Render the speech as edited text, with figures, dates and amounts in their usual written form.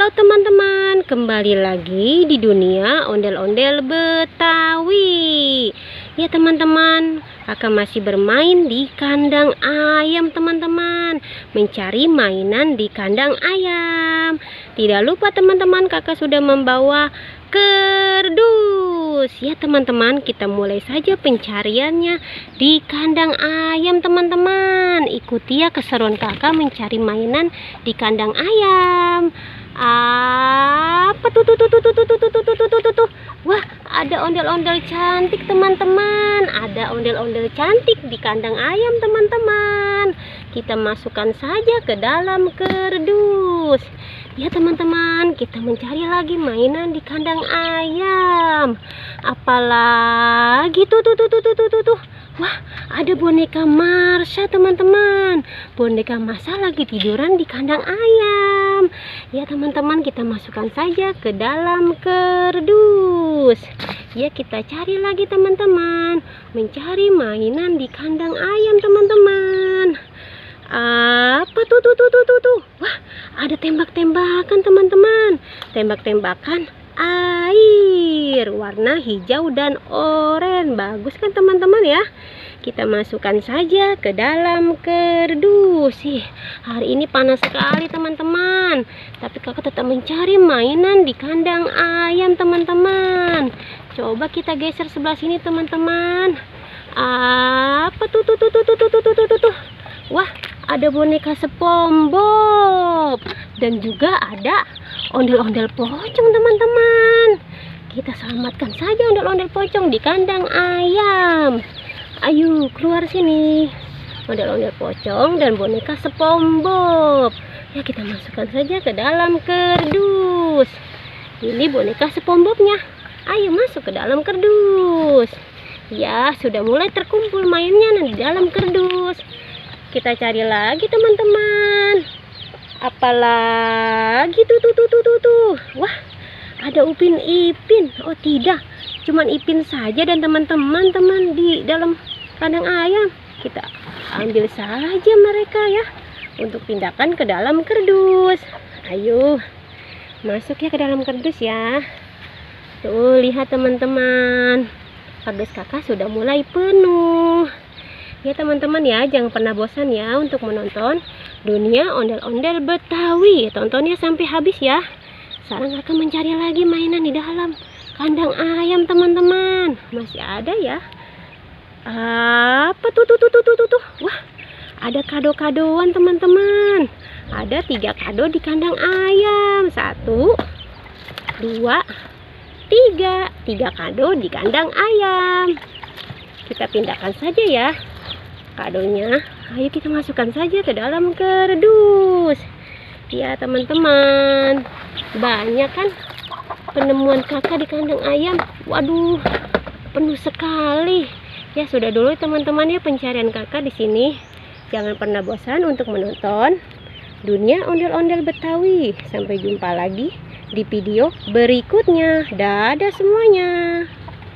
Halo teman-teman, kembali lagi di dunia ondel-ondel Betawi. Ya teman-teman, kakak masih bermain di kandang ayam teman-teman, mencari mainan di kandang ayam. Tidak lupa teman-teman, kakak sudah membawa kerdus. Ya teman-teman, kita mulai saja pencariannya di kandang ayam teman-teman. Ikuti ya keseruan kakak mencari mainan di kandang ayam. Apa tuh? Wah, ada ondel-ondel cantik teman-teman. Ada ondel-ondel cantik di kandang ayam teman-teman. Kita masukkan saja ke dalam kerdus. Ya teman-teman, kita mencari lagi mainan di kandang ayam. Apalagi tuh. Wah, ada boneka Marsha teman-teman. Boneka Marsha lagi tiduran di kandang ayam. Ya teman-teman, kita masukkan saja ke dalam kerdus. Ya, kita cari lagi teman-teman, mencari mainan di kandang ayam teman-teman. Apa tuh? Wah, ada tembak-tembakan teman-teman. Tembak-tembakan air warna hijau dan oranye. Bagus kan teman-teman ya? Kita masukkan saja ke dalam kerdus. Hari ini panas sekali teman-teman, tapi kakak tetap mencari mainan di kandang ayam teman-teman. Coba kita geser sebelah sini teman-teman. Apa tuh? Wah, ada boneka SpongeBob dan juga ada ondel-ondel pocong teman-teman. Kita selamatkan saja ondel-ondel pocong di kandang ayam. Ayo keluar sini, ondel-ondel pocong dan boneka SpongeBob. Ya, kita masukkan saja ke dalam kerdus. Ini boneka SpongeBobnya. Ayo masuk ke dalam kerdus. Ya, sudah mulai terkumpul mainnya di dalam kerdus. Kita cari lagi teman-teman. Apalagi tuh. Wah, ada Upin Ipin. Oh tidak, cuman Ipin saja dan teman-teman di dalam kandang ayam. Kita ambil saja mereka ya, untuk pindahkan ke dalam kerdus. Ayo masuk ya ke dalam kerdus ya. Tuh, lihat teman-teman, kardus kakak sudah mulai penuh. Ya teman-teman ya, jangan pernah bosan ya untuk menonton dunia ondel-ondel Betawi. Tontonnya sampai habis ya. Sekarang akan mencari lagi mainan di dalam kandang ayam teman-teman. Masih ada ya. Apa tuh? Wah, ada kado-kadoan teman-teman. Ada 3 kado di kandang ayam. 1, 2, 3. 3 kado di kandang ayam. Kita pindahkan saja ya kadonya. Ayo kita masukkan saja ke dalam kerdus. Ya teman-teman, banyak kan penemuan kakak di kandang ayam. Waduh, penuh sekali. Ya sudah dulu teman-teman ya pencarian kakak di sini. Jangan pernah bosan untuk menonton dunia ondel-ondel Betawi. Sampai jumpa lagi di video berikutnya. Dadah semuanya.